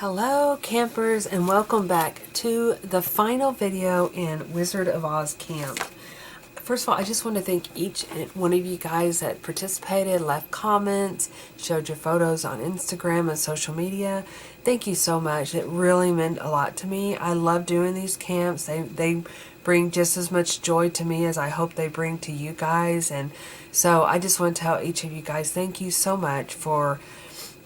Hello campers, and welcome back to the final video in Wizard of Oz Camp. First of all, I just want to thank each and one of you guys that participated, left comments, showed your photos on Instagram and social media. Thank you so much. It really meant a lot to me. I love doing these camps. They bring just as much joy to me as I hope they bring to you guys. And so I just want to tell each of you guys thank you so much for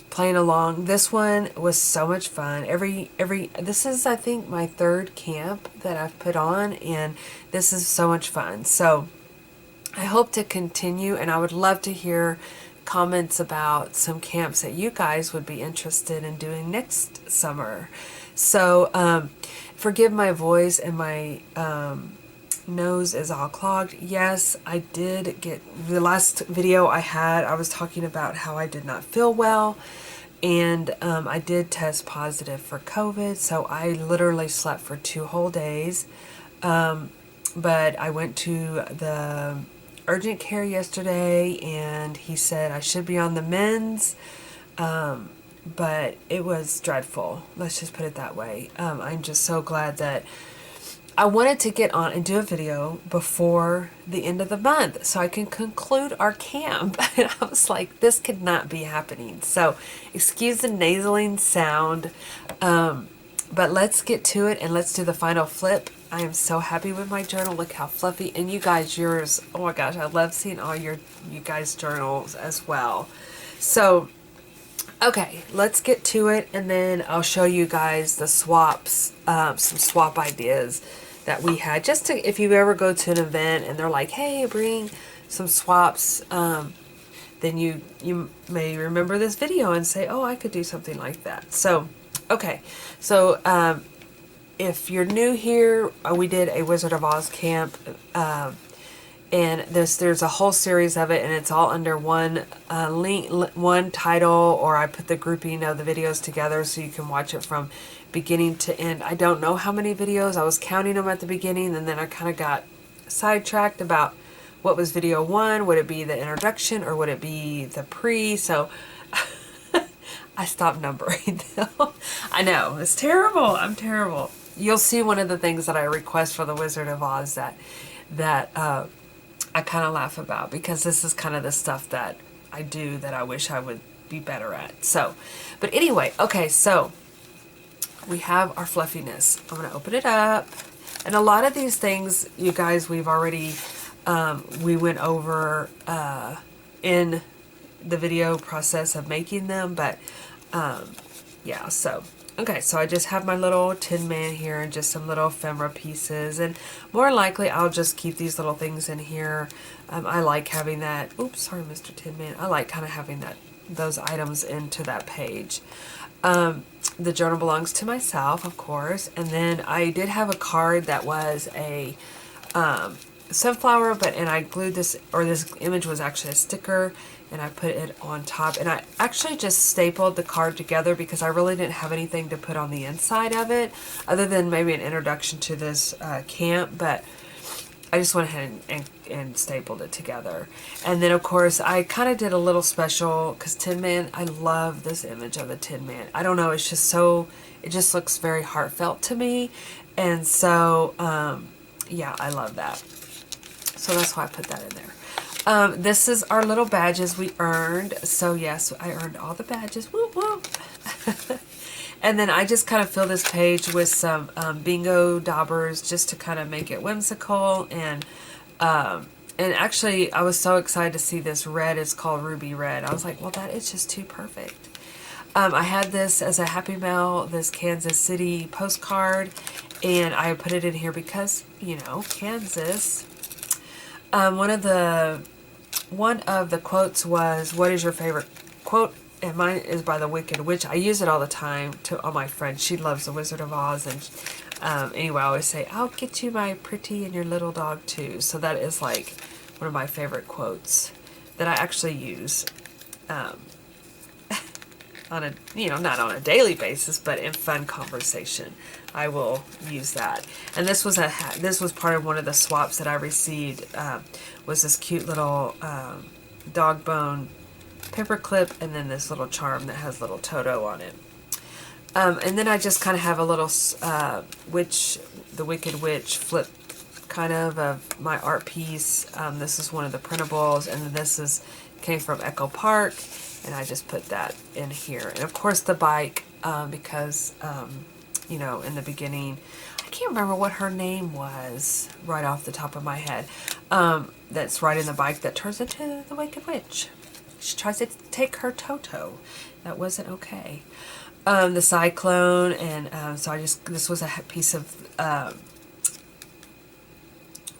playing along. This one was so much fun. This is, I think, my third camp that I've put on, and this is so much fun. So I hope to continue, and I would love to hear comments about some camps that you guys would be interested in doing next summer. So forgive my voice and my nose is all clogged. Yes, I did get the last video I was talking about how I did not feel well, and I did test positive for COVID, so I literally slept for 2 whole days. But I went to the urgent care yesterday, and he said I should be on the mends, but it was dreadful. Let's just put it that way. I'm just so glad that I wanted to get on and do a video before the end of the month so I can conclude our camp. And I was like, this could not be happening. So excuse the nasaling sound, but let's get to it and let's do the final flip. I am so happy with my journal. Look how fluffy. And you guys, yours, oh my gosh, I love seeing all you guys' journals as well. So okay, let's get to it, and then I'll show you guys the swaps, some swap ideas that we had. Just to, if you ever go to an event and they're like, hey, bring some swaps, then you may remember this video and say, oh, I could do something like that. So, okay, so if you're new here, we did a Wizard of Oz camp, and there's a whole series of it, and it's all under one link, one title, or I put the grouping of the videos together so you can watch it from beginning to end. I don't know how many videos. I was counting them at the beginning, and then I kind of got sidetracked about what was video 1. Would it be the introduction, or would it be the pre? So I stopped numbering them. I know, it's terrible. I'm terrible. You'll see one of the things that I request for the Wizard of Oz that I kind of laugh about, because this is kind of the stuff that I do that I wish I would be better at. So, but anyway, okay, so we have our fluffiness. I'm going to open it up. And a lot of these things, you guys, we've already, we went over in the video process of making them, but yeah, so okay, so I just have my little Tin Man here and just some little ephemera pieces, and more likely I'll just keep these little things in here. I like having that, oops, sorry Mr. Tin Man, I like kind of having those items into that page. The journal belongs to myself, of course, and then I did have a card that was a sunflower, and I glued this, or this image was actually a sticker, and I put it on top, and I actually just stapled the card together because I really didn't have anything to put on the inside of it other than maybe an introduction to this camp, but I just went ahead and stapled it together. And then of course I kind of did a little special because Tin Man, I love this image of the Tin Man. I don't know, it's just so, it just looks very heartfelt to me, and so yeah, I love that. So that's why I put that in there. This is our little badges we earned. So yes, I earned all the badges. Whoop, whoop. And then I just kind of fill this page with some bingo daubers just to kind of make it whimsical. And actually I was so excited to see this red. It's called Ruby Red. I was like, well, that is just too perfect. I had this as a Happy Mail, this Kansas City postcard, and I put it in here because, you know, Kansas. One of the quotes was, what is your favorite quote? And mine is by the Wicked Witch. I use it all the time on my friend. She loves the Wizard of Oz, and anyway, I always say, I'll get you my pretty and your little dog too. So that is like one of my favorite quotes that I actually use on a, you know, not on a daily basis, but in fun conversation, I will use that. And this was part of one of the swaps that I received, was this cute little dog bone paper clip, and then this little charm that has little Toto on it. And then I just kind of have a little the Wicked Witch flip kind of my art piece. This is one of the printables, and this came from Echo Park, and I just put that in here. And of course the bike, because you know, in the beginning, I can't remember what her name was right off the top of my head. That's riding the bike that turns into the Wicked Witch. She tries to take her Toto. That wasn't okay. The Cyclone, and so this was a piece of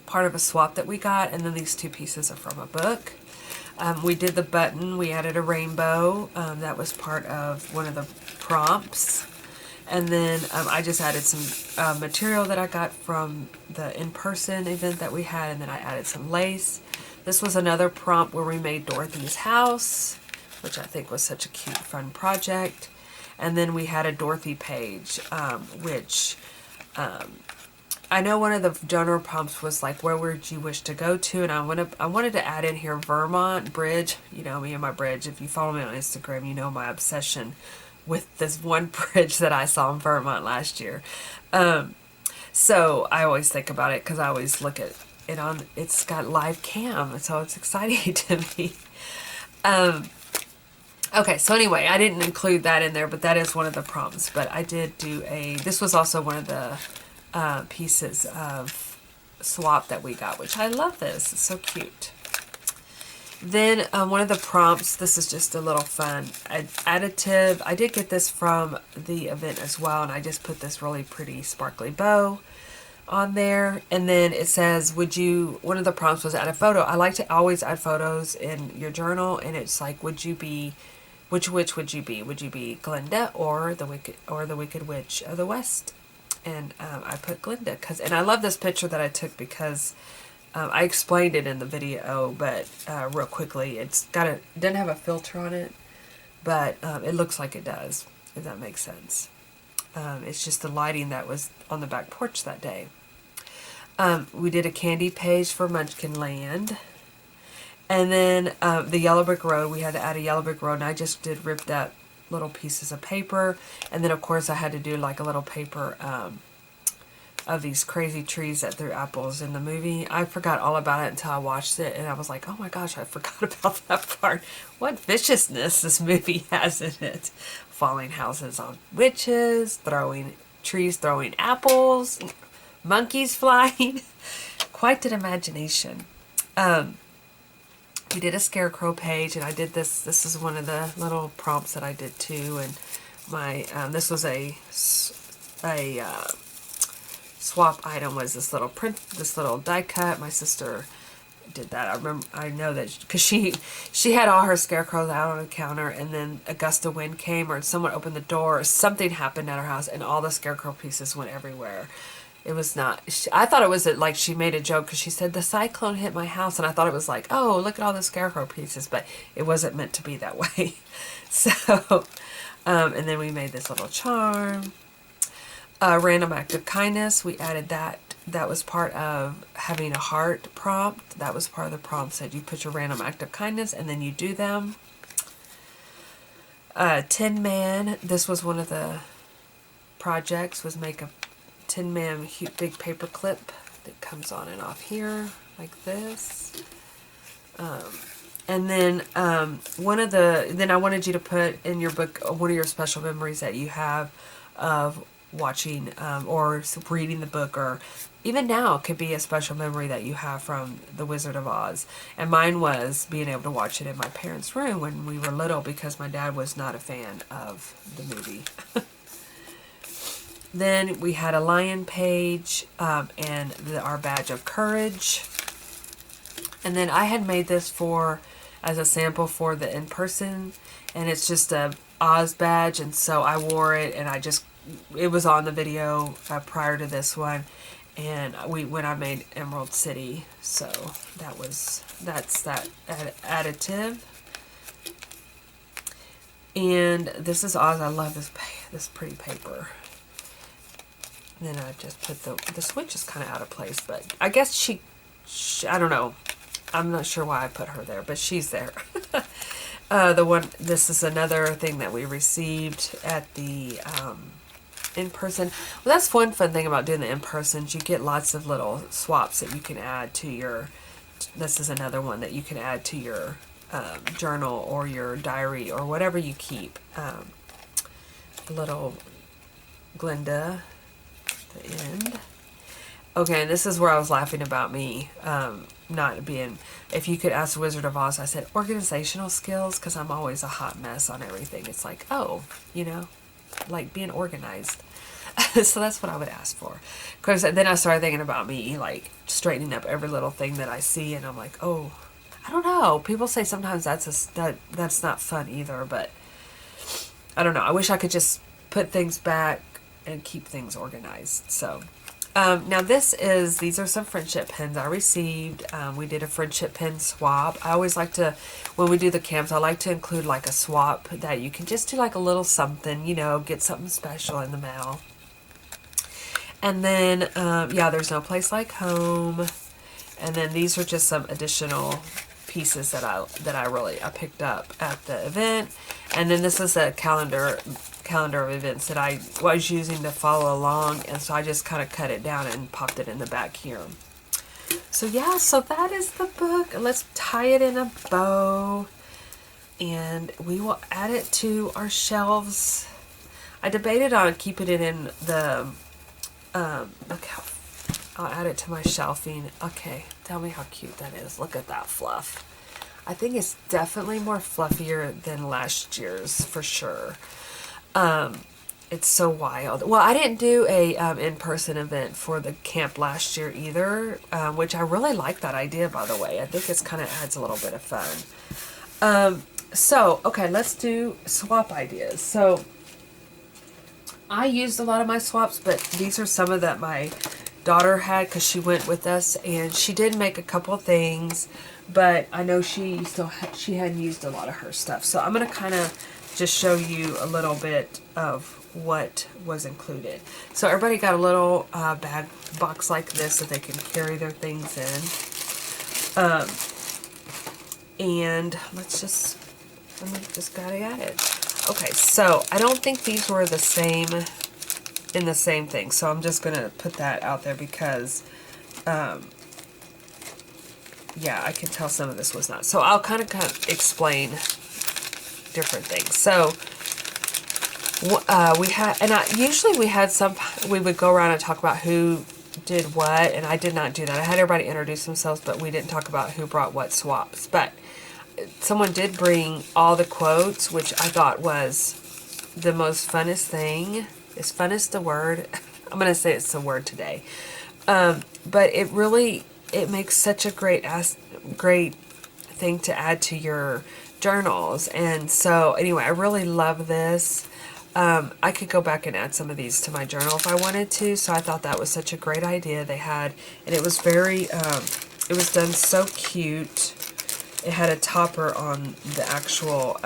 part of a swap that we got, and then these two pieces are from a book. We did the button, we added a rainbow, that was part of one of the prompts. And then I just added some material that I got from the in-person event that we had, and then I added some lace. This was another prompt where we made Dorothy's house, which I think was such a cute, fun project. And then we had a Dorothy page, which I know one of the donor prompts was like, where would you wish to go to? And I wanted to add in here Vermont Bridge. You know me and my bridge. If you follow me on Instagram, you know my obsession with this one bridge that I saw in Vermont last year. So I always think about it because I always look at it on, it's got live cam, so it's exciting to me. Okay, so anyway, I didn't include that in there, but that is one of the prompts. But I did do this was also one of the pieces of swap that we got, which I love this. It's so cute. Then one of the prompts, this is just a little fun additive. I did get this from the event as well, and I just put this really pretty sparkly bow on there. And then it says, one of the prompts was add a photo. I like to always add photos in your journal, and it's like, which witch would you be? Would you be Glinda or the Wicked Witch of the West? And I put Glinda and I love this picture that I took because I explained it in the video, but real quickly, it doesn't have a filter on it, but it looks like it does, if that makes sense. It's just the lighting that was on the back porch that day. We did a candy page for Munchkin Land. And then the Yellow Brick Road, we had to add a Yellow Brick Road, and I just did ripped up little pieces of paper. And then, of course, I had to do like a little paper of these crazy trees that threw apples in the movie. I forgot all about it until I watched it, and I was like, oh my gosh, I forgot about that part. What viciousness this movie has in it. Falling houses on witches, trees throwing apples, monkeys flying. Quite an imagination. We did a scarecrow page, and I did this. This is one of the little prompts that I did too. And this was a swap item. Was this little die cut? My sister did that. I know that because she had all her scarecrows out on the counter, and then a gust of wind came, or someone opened the door, or something happened at her house, and all the scarecrow pieces went everywhere. It was not, I thought it was like she made a joke because she said the cyclone hit my house, and I thought it was like, oh, look at all the scarecrow pieces, but it wasn't meant to be that way. So, and then we made this little charm. Random act of kindness, we added that. That was part of having a heart prompt. That was part of the prompt, said you put your random act of kindness and then you do them. Tin Man, this was one of the projects, was make a Tin Man big paper clip that comes on and off here like this. And then then I wanted you to put in your book one of your special memories that you have of watching or reading the book, or even now it could be a special memory that you have from The Wizard of Oz. And mine was being able to watch it in my parents' room when we were little, because my dad was not a fan of the movie. Then we had a lion page and our badge of courage. And then I had made this as a sample for the in-person, and it's just a Oz badge, and so I wore it, and it was on the video prior to this one, and when I made Emerald City, so that's that additive. And this is Oz. I love this pretty paper. And then I just put the switch is kind of out of place, but I guess she I don't know. I'm not sure why I put her there, but she's there. This is another thing that we received at the in-person. Well, that's one fun thing about doing the in-persons. You get lots of little swaps that you can add to your, this is another one that you can add to your journal or your diary or whatever you keep. Little Glinda, the end. Okay, and this is where I was laughing about me not being, if you could ask the Wizard of Oz, I said organizational skills, because I'm always a hot mess on everything. It's like, oh, you know, like being organized. So that's what I would ask for. Because then I started thinking about me, like straightening up every little thing that I see, and I'm like, oh, I don't know. People say sometimes that's not fun either, but I don't know. I wish I could just put things back and keep things organized. So now these are some friendship pins I received. We did a friendship pin swap. I always like to, when we do the camps, I like to include like a swap that you can just do like a little something, you know, get something special in the mail. And then, yeah, there's no place like home. And then these are just some additional pieces that I picked up at the event. And then this is a calendar of events that I was using to follow along, and so I just kind of cut it down and popped it in the back here. So yeah, so that is the book. Let's tie it in a bow, and we will add it to our shelves. I debated on keeping it in the look how I'll add it to my shelving. Okay, tell me how cute that is. Look at that fluff. I think it's definitely more fluffier than last year's for sure. It's so wild. Well, I didn't do a in-person event for the camp last year either, which I really like that idea, by the way. I think it's kind of adds a little bit of fun. So, okay, let's do swap ideas. So, I used a lot of my swaps, but these are some of that my daughter had because she went with us, and she did make a couple of things, but I know she hadn't used a lot of her stuff. So I'm going to kind of just show you a little bit of what was included. So everybody got a little bag box like this that they can carry their things in. And let me just got it at it. Okay, so I don't think these were the same in the same thing. So I'm just gonna put that out there because yeah, I can tell some of this was not. So I'll kind of explain different things. So we would go around and talk about who did what, and I did not do that. I had everybody introduce themselves, but we didn't talk about who brought what swaps. But someone did bring all the quotes, which I thought was the most funnest thing. Is funnest a word? I'm going to say it's a word today. But it makes such a great thing to add to your journals. And so anyway, I really love this. I could go back and add some of these to my journal if I wanted to. So I thought that was such a great idea they had. And it was very, it was done so cute. It had a topper on the actual,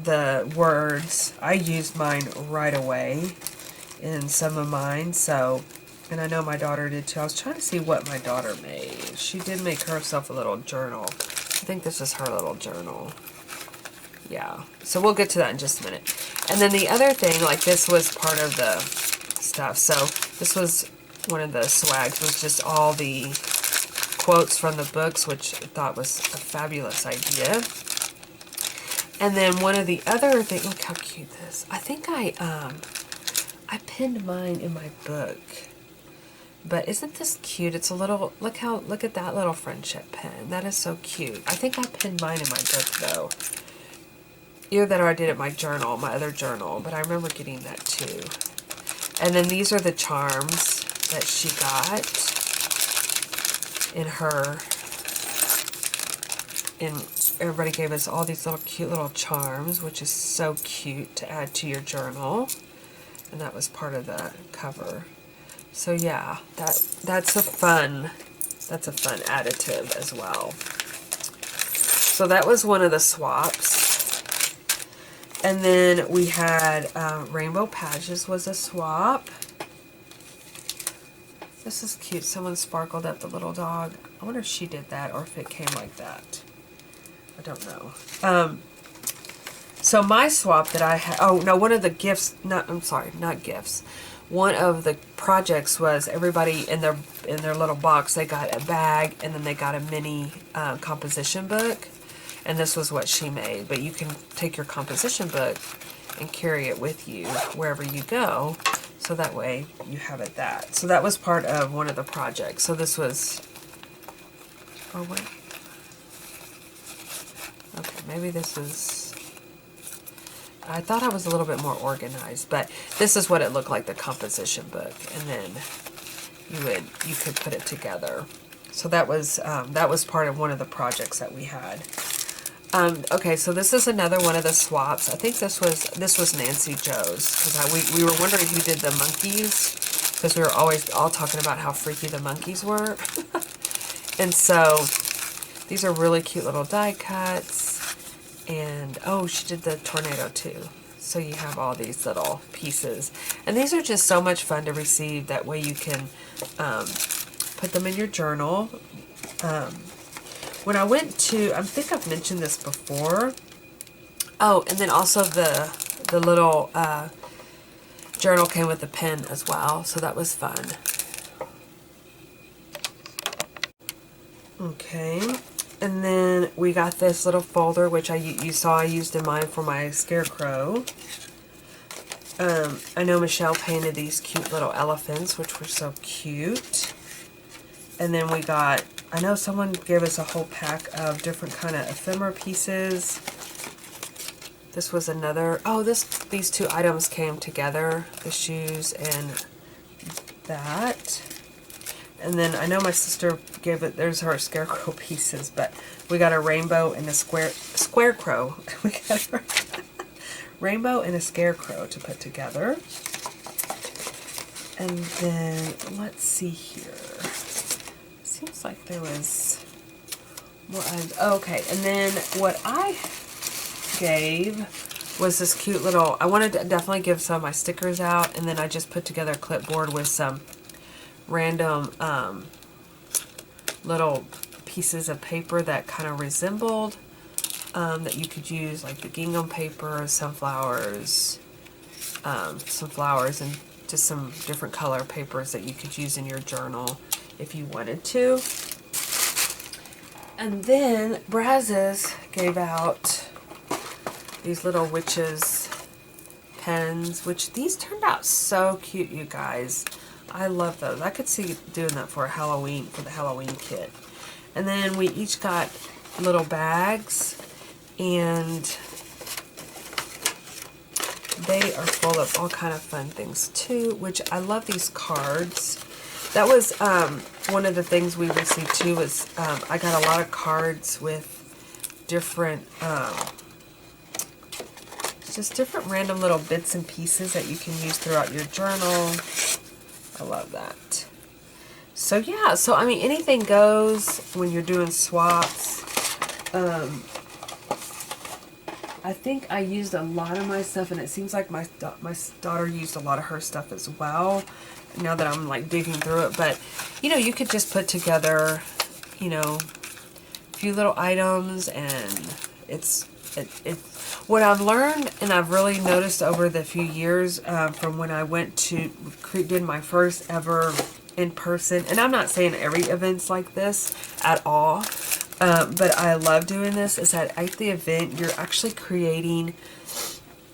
the words. I used mine right away in some of mine. So, and I know my daughter did too. I was trying to see what my daughter made. She did make herself a little journal. I think this is her little journal. Yeah. So we'll get to that in just a minute. And then the other thing, like this was part of the stuff. So this was one of the swags, was just all the quotes from the books, which I thought was a fabulous idea. And then one of the other things, look how cute this. I think I pinned mine in my book. But isn't this cute? It's a little, look at that little friendship pin. That is so cute. I think I pinned mine in my book though. Either that or I did it in my journal, my other journal, but I remember getting that too. And then these are the charms that she got in her, everybody gave us all these little cute little charms, which is so cute to add to your journal. And that was part of the cover. So yeah, that's a fun additive as well. So that was one of the swaps. And then we had Rainbow Patches was a swap. This is cute. Someone sparkled up the little dog. I wonder if she did that or if it came like that. I don't know. So my swap that I had, oh no, one of the gifts, not gifts. One of the projects was everybody in their little box, they got a bag and then they got a mini composition book. And this was what she made. But you can take your composition book and carry it with you wherever you go. So that way you have it that. So that was part of one of the projects. So this was, oh wait. Okay, maybe this is, I thought I was a little bit more organized, but this is what it looked like, the composition book. And then you could put it together. So that was part of one of the projects that we had. Okay, so this is another one of the swaps. I think this was Nancy Joe's, because we were wondering who did the monkeys, because we were always all talking about how freaky the monkeys were. And so these are really cute little die cuts, and oh, she did the tornado too. So you have all these little pieces, and these are just so much fun to receive. That way you can put them in your journal. When I went to, I think I've mentioned this before. Oh, and then also the little journal came with a pen as well, so that was fun. Okay, and then we got this little folder, which you saw I used in mine for my scarecrow. I know Michelle painted these cute little elephants, which were so cute. And then we got, I know someone gave us a whole pack of different kind of ephemera pieces. This was another, oh, these two items came together, the shoes and that. And then I know my sister gave it, there's her scarecrow pieces, but we got a rainbow and a scarecrow. We got a rainbow and a scarecrow to put together. And then, let's see here. Seems like there was more items. Oh, okay, and then what I gave was this cute little, I wanted to definitely give some of my stickers out, and then I just put together a clipboard with some random little pieces of paper that kind of resembled, that you could use, like the gingham paper, some flowers, and just some different color papers that you could use in your journal if you wanted to. And then Brazos gave out these little witches pens, which these turned out so cute, you guys. I love those. I could see doing that for Halloween, for the Halloween kit. And then we each got little bags, and they are full of all kind of fun things too, which I love these cards. That was one of the things we received too, was I got a lot of cards with different, just different random little bits and pieces that you can use throughout your journal. I love that. So yeah, so I mean, anything goes when you're doing swaps. I think I used a lot of my stuff, and it seems like my daughter used a lot of her stuff as well, now that I'm like digging through it. But you know, you could just put together, you know, a few little items, and it's what I've learned, and I've really noticed over the few years, from when I went to did my first ever in person, and I'm not saying every event's like this at all, but I love doing this, is that at the event you're actually creating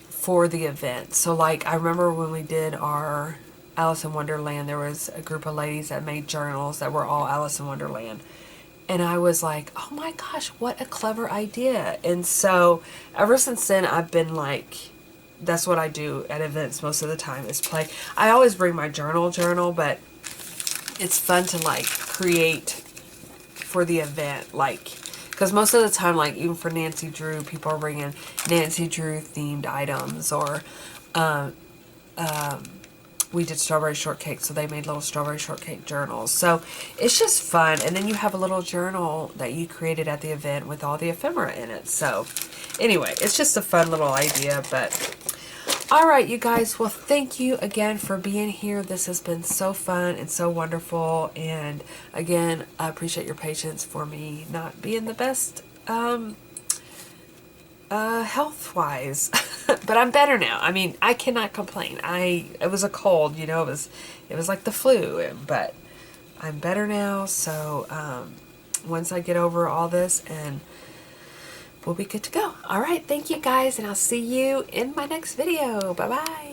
for the event. So like, I remember when we did our Alice in Wonderland, there was a group of ladies that made journals that were all Alice in Wonderland. And I was like, oh my gosh, what a clever idea. And so ever since then, I've been like, that's what I do at events most of the time, is play. I always bring my journal, but it's fun to like create for the event. Like, because most of the time, like even for Nancy Drew, people are bringing Nancy Drew themed items, or we did strawberry shortcake, so they made little strawberry shortcake journals. So it's just fun. And then you have a little journal that you created at the event with all the ephemera in it. So anyway, it's just a fun little idea. But all right, you guys, well, thank you again for being here. This has been so fun and so wonderful. And again, I appreciate your patience for me not being the best health wise. But I'm better now. I mean, I cannot complain. It was a cold, you know, it was like the flu, but I'm better now. So once I get over all this, and we'll be good to go. All right, thank you guys, and I'll see you in my next video. Bye bye.